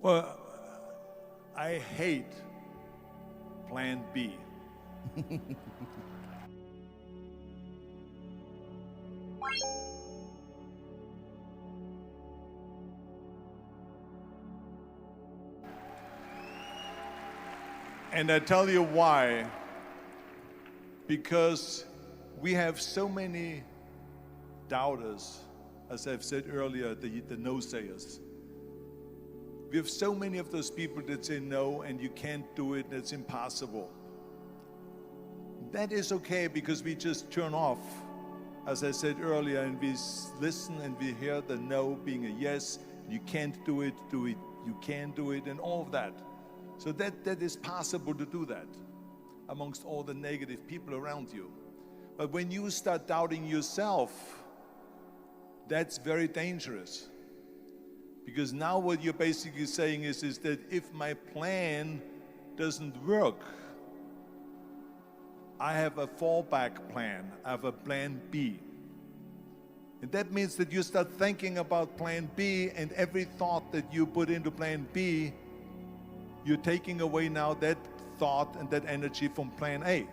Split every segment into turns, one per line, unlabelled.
Well, I hate Plan B. And I tell you why. Because we have so many doubters, as I've said earlier, the no-sayers. We have so many of those people that say no, and you can't do it, it's impossible. That is okay, because we just turn off, as I said earlier, and we listen and we hear the no being a yes. You can't do it, you can do it, and all of that. So that is possible to do that amongst all the negative people around you. But when you start doubting yourself, that's very dangerous. Because now what you're basically saying is that if my plan doesn't work, I have a fallback plan, I have a plan B. And that means that you start thinking about plan B, and every thought that you put into plan B, you're taking away now that thought and that energy from plan A.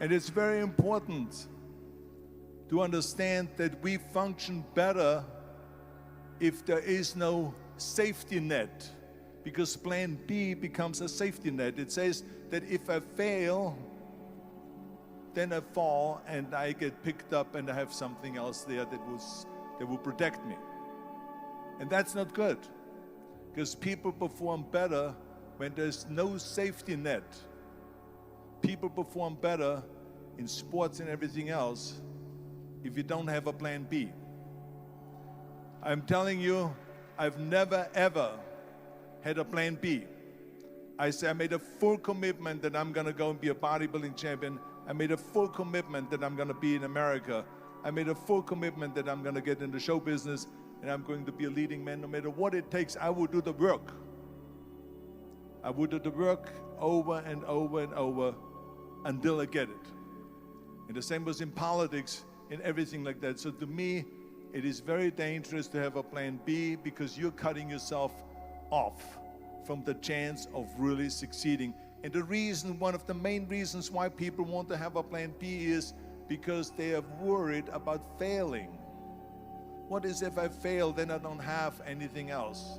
And it's very important to understand that we function better if there is no safety net, because plan B becomes a safety net. It says that if I fail, then I fall and I get picked up and I have something else there that will protect me. And that's not good, because people perform better when there's no safety net. People perform better in sports and everything else if you don't have a plan B. I'm telling you, I've never ever had a plan B. I made a full commitment that I'm gonna go and be a bodybuilding champion. I made a full commitment that I'm gonna be in America. I made a full commitment that I'm gonna get into show business and I'm going to be a leading man. No matter what it takes, I will do the work. I will do the work over and over and over until I get it. And the same was in politics and everything like that. So to me, it is very dangerous to have a plan B, because you're cutting yourself off from the chance of really succeeding. And the reason, one of the main reasons why people want to have a plan B is because they are worried about failing. What is if I fail, then I don't have anything else?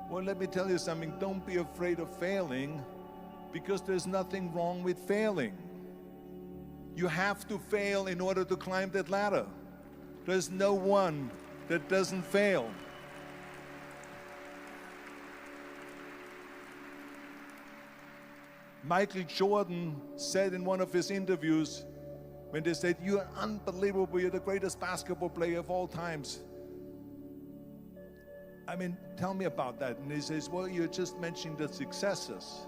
Well, let me tell you something. Don't be afraid of failing, because there's nothing wrong with failing. You have to fail in order to climb that ladder. There's no one that doesn't fail. Michael Jordan said in one of his interviews, when they said, "You're unbelievable, you're the greatest basketball player of all times." I mean, tell me about that. And he says, "Well, you're just mentioning the successes."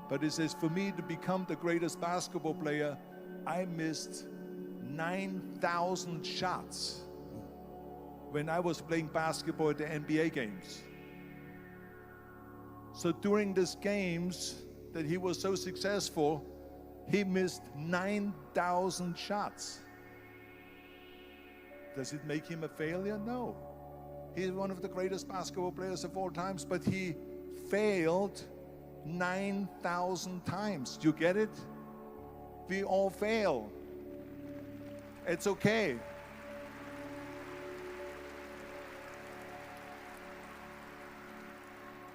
But he says, "For me to become the greatest basketball player, I missed 9,000 shots when I was playing basketball at the NBA games." So during these games that he was so successful, he missed 9,000 shots. Does it make him a failure? No. He's one of the greatest basketball players of all times, but he failed 9,000 times. Do you get it? We all fail. It's okay.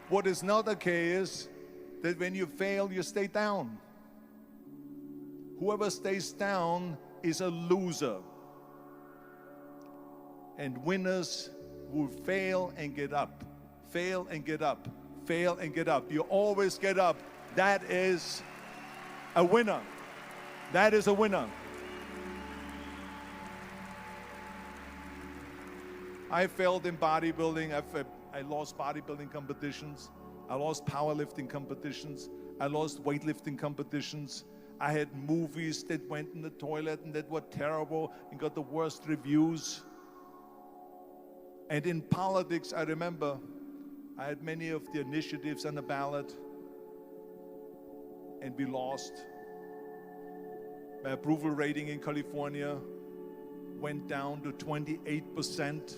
What is not okay is that when you fail, you stay down. Whoever stays down is a loser. And winners will fail and get up, fail and get up, fail and get up. You always get up. That is a winner. That is a winner. I failed in bodybuilding. I lost bodybuilding competitions. I lost powerlifting competitions. I lost weightlifting competitions. I had movies that went in the toilet and that were terrible and got the worst reviews. And in politics, I remember I had many of the initiatives on the ballot, and we lost. My approval rating in California went down to 28%.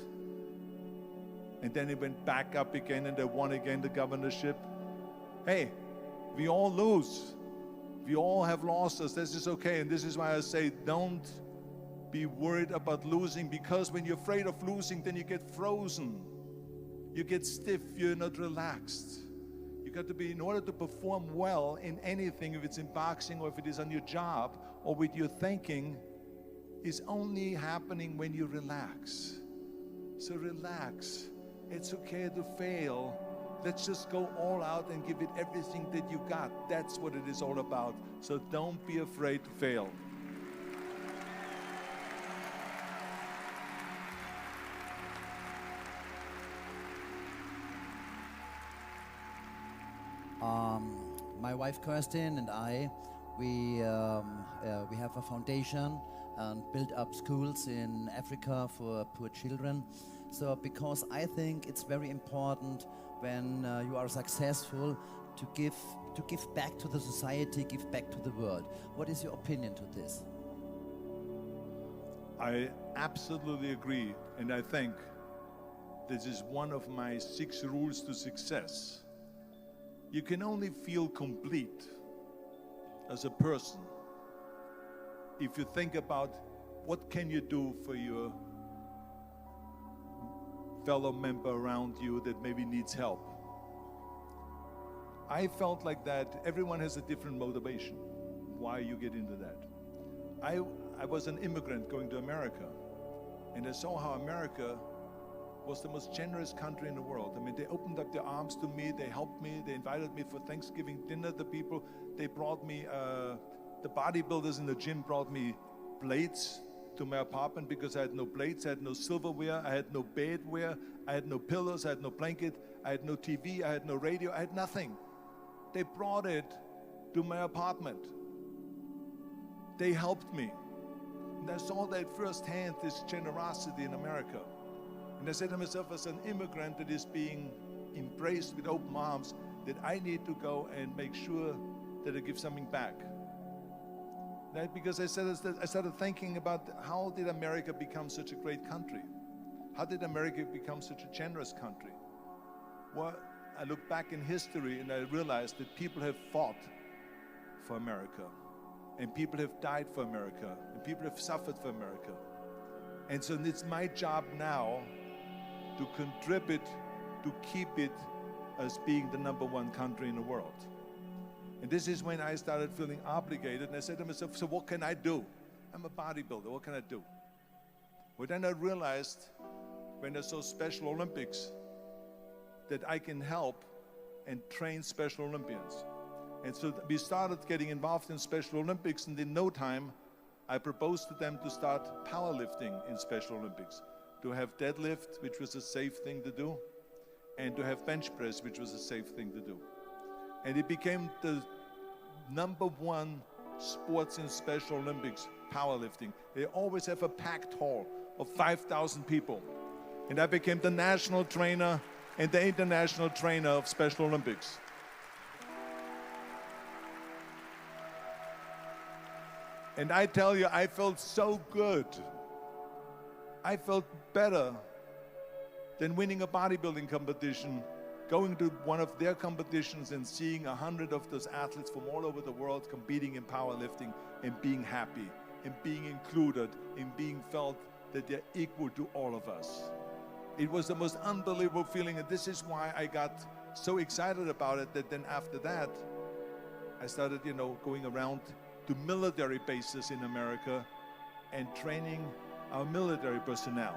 And then it went back up again, and I won again the governorship. Hey, we all lose. We all have losses. This is okay. And this is why I say don't be worried about losing, because when you're afraid of losing, then you get frozen. You get stiff. You're not relaxed. You got to be, in order to perform well in anything, if it's in boxing or if it is on your job or with your thinking, is only happening when you relax. So relax. It's okay to fail. Let's just go all out and give it everything that you got. That's what it is all about. So don't be afraid to fail.
My wife Kirsten and I, we have a foundation and build up schools in Africa for poor children. So because I think it's very important when you are successful to give back to the society, give back to the world. What is your opinion to this?
I absolutely agree, and I think this is one of my 6 rules to success. You can only feel complete as a person if you think about what can you do for your fellow member around you that maybe needs help. I felt like that everyone has a different motivation why you get into that. I was an immigrant going to America, and I saw how America was the most generous country in the world. I mean, they opened up their arms to me, they helped me, they invited me for Thanksgiving dinner. The people, they brought me, the bodybuilders in the gym brought me plates to my apartment because I had no plates, I had no silverware, I had no bedware, I had no pillows, I had no blanket, I had no TV, I had no radio, I had nothing. They brought it to my apartment. They helped me. And I saw that firsthand, this generosity in America. And I said to myself, as an immigrant that is being embraced with open arms, that I need to go and make sure that I give something back. Because I started thinking about how did America become such a great country? How did America become such a generous country? Well, I look back in history and I realized that people have fought for America, and people have died for America, and people have suffered for America. And so it's my job now to contribute to keep it as being the #1 country in the world. And this is when I started feeling obligated, and I said to myself, so what can I do? I'm a bodybuilder, what can I do? Well, then I realized when I saw Special Olympics that I can help and train Special Olympians. And so we started getting involved in Special Olympics, and in no time, I proposed to them to start powerlifting in Special Olympics, to have deadlift, which was a safe thing to do, and to have bench press, which was a safe thing to do. And it became the #1 sports in Special Olympics, powerlifting. They always have a packed hall of 5,000 people. And I became the national trainer and the international trainer of Special Olympics. And I tell you, I felt so good. I felt better than winning a bodybuilding competition, going to one of their competitions and seeing 100 of those athletes from all over the world competing in powerlifting and being happy and being included and being felt that they're equal to all of us. It was the most unbelievable feeling, and this is why I got so excited about it that then after that, I started, going around to military bases in America and training our military personnel.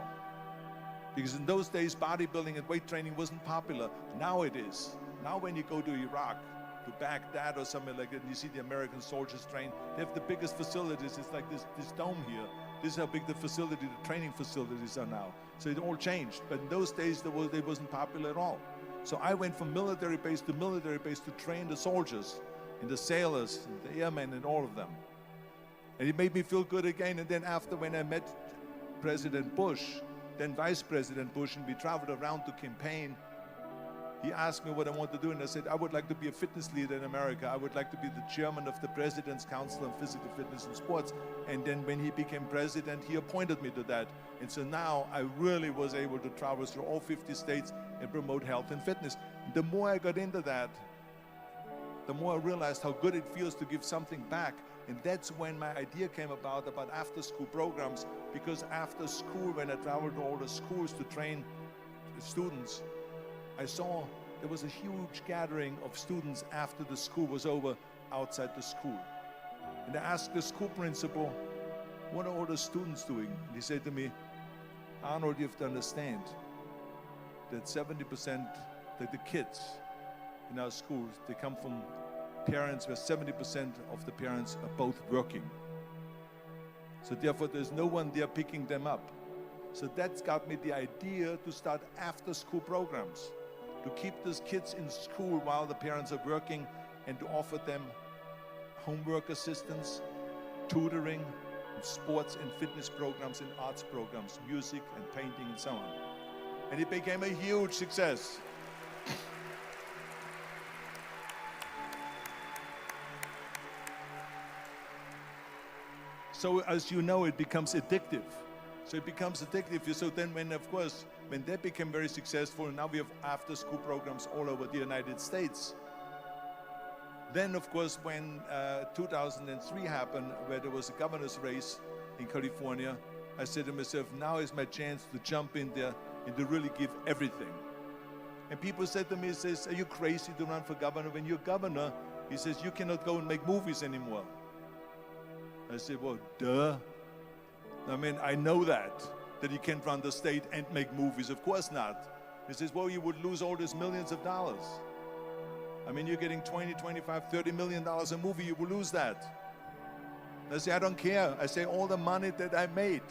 Because in those days, bodybuilding and weight training wasn't popular. Now it is. Now when you go to Iraq, to Baghdad or somewhere like that, and you see the American soldiers train, they have the biggest facilities. It's like this dome here. This is how big the training facilities are now. So it all changed. But in those days, it wasn't popular at all. So I went from military base to train the soldiers and the sailors and the airmen and all of them. And it made me feel good again. And then after, when I met President Bush, then Vice President Bush, and we traveled around to campaign he asked me what I want to do, and I said, I would like to be a fitness leader in America. I would like to be the chairman of the President's Council on Physical Fitness and Sports. And then when he became president, he appointed me to that. And so now I really was able to travel through all 50 states and promote health and fitness. The more I got into that, the more I realized how good it feels to give something back. And that's when my idea came about after-school programs, because after school, when I traveled to all the schools to train students, I saw there was a huge gathering of students after the school was over outside the school. And I asked the school principal, what are all the students doing? And he said to me, Arnold, you have to understand that 70% that the kids in our schools, they come from parents where 70% of the parents are both working. So therefore, there's no one there picking them up. So that's got me the idea to start after-school programs, to keep those kids in school while the parents are working, and to offer them homework assistance, tutoring, sports and fitness programs and arts programs, music and painting and so on. And it became a huge success. So as you know, it becomes addictive. So it becomes addictive. So then when that became very successful, now we have after-school programs all over the United States. Then, of course, when 2003 happened, where there was a governor's race in California, I said to myself, now is my chance to jump in there and to really give everything. And people said to me, are you crazy to run for governor? When you're governor, he says, you cannot go and make movies anymore. I said, well, duh. I mean, I know that you can't run the state and make movies. Of course not. He says, well, you would lose all these millions of dollars. I mean, you're getting 20, 25, $30 million a movie, you will lose that. I say, I don't care. I say, all the money that I made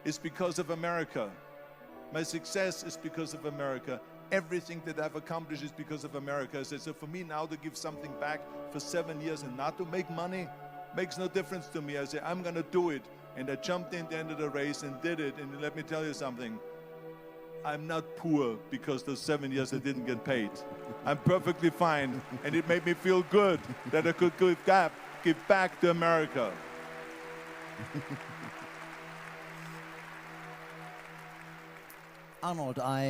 is because of America. My success is because of America. Everything that I've accomplished is because of America. I said, so for me now to give something back for 7 years and not to make money makes no difference to me. I say, I'm going to do it. And I jumped in the end of the race and did it. And let me tell you something. I'm not poor because those 7 years I didn't get paid. I'm perfectly fine. And it made me feel good that I could give back to America.
Arnold, I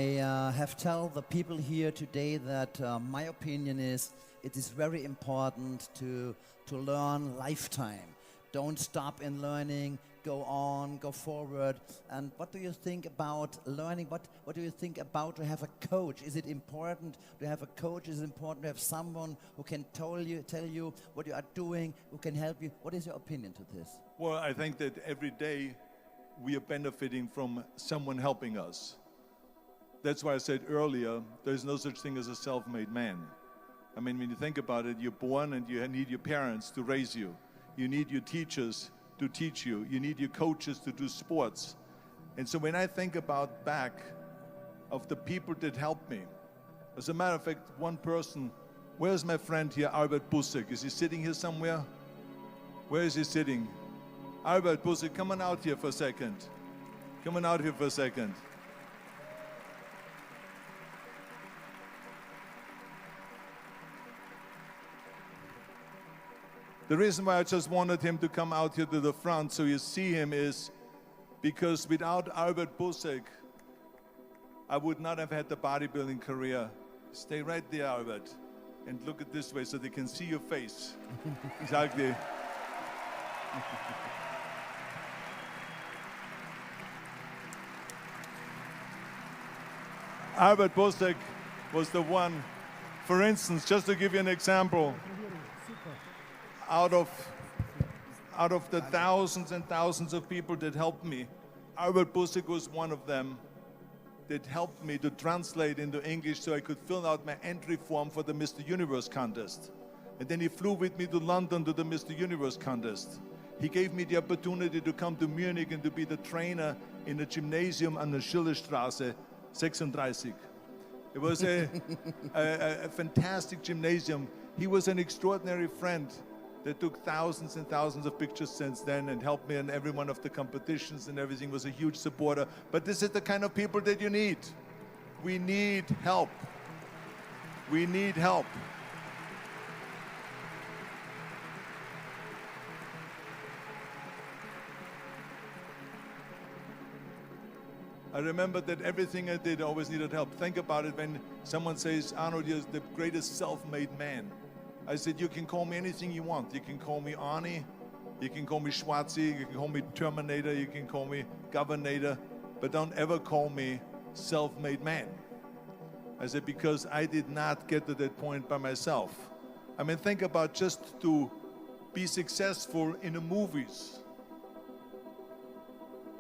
have tell the people here today that my opinion is it is very important to learn lifetime. Don't stop in learning, go on, go forward. And what do you think about learning? What do you think about to have a coach? Is it important to have a coach? Is it important to have someone who can tell you what you are doing, who can help you? What is your opinion to this?
Well, I think that every day we are benefiting from someone helping us. That's why I said earlier, there's no such thing as a self-made man. I mean, when you think about it, you're born and you need your parents to raise you. You need your teachers to teach you. You need your coaches to do sports. And so when I think about back of the people that helped me, as a matter of fact, one person, where's my friend here, Albert Busek? Is he sitting here somewhere? Where is he sitting? Albert Busek, come on out here for a second. Come on out here for a second. The reason why I just wanted him to come out here to the front so you see him is because without Albert Busek, I would not have had the bodybuilding career. Stay right there, Albert, and look at this way so they can see your face. Exactly. Albert Busek was the one, for instance, just to give you an example, out of the thousands and thousands of people that helped me, Albert Busek was one of them that helped me to translate into English so I could fill out my entry form for the Mr. Universe contest. And then he flew with me to London to the Mr. Universe contest. He gave me the opportunity to come to Munich and to be the trainer in the gymnasium on the Schillerstraße 36. It was a fantastic gymnasium. He was an extraordinary friend that took thousands and thousands of pictures since then and helped me in every one of the competitions and everything, was a huge supporter. But this is the kind of people that you need. We need help. We need help. I remember that everything I did always needed help. Think about it when someone says, Arnold, you're the greatest self-made man. I said, you can call me anything you want. You can call me Arnie, you can call me Schwarzy, you can call me Terminator, you can call me Governator, but don't ever call me self-made man. I said, because I did not get to that point by myself. I mean, think about just to be successful in the movies.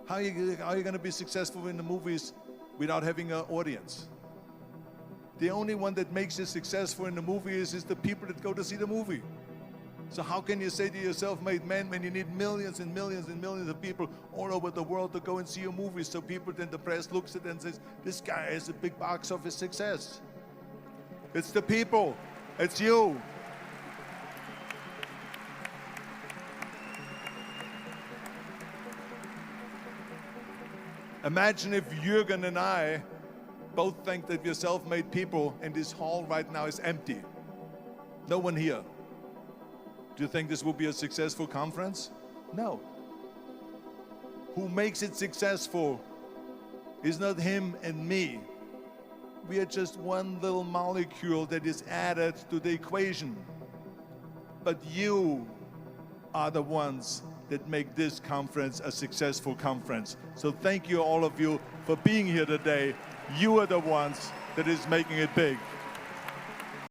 How are you going to be successful in the movies without having an audience? The only one that makes you successful in the movies is the people that go to see the movie. So how can you say to your self-made man when you need millions and millions and millions of people all over the world to go and see your movie, so people, then the press looks at it and says, this guy is a big box office success. It's the people. It's you. Imagine if Jürgen and I both think that we're self-made people and this hall right now is empty. No one here. Do you think this will be a successful conference? No. Who makes it successful is not him and me. We are just one little molecule that is added to the equation. But you are the ones that make this conference a successful conference. So thank you, all of you, for being here today. You are the ones that is making it big.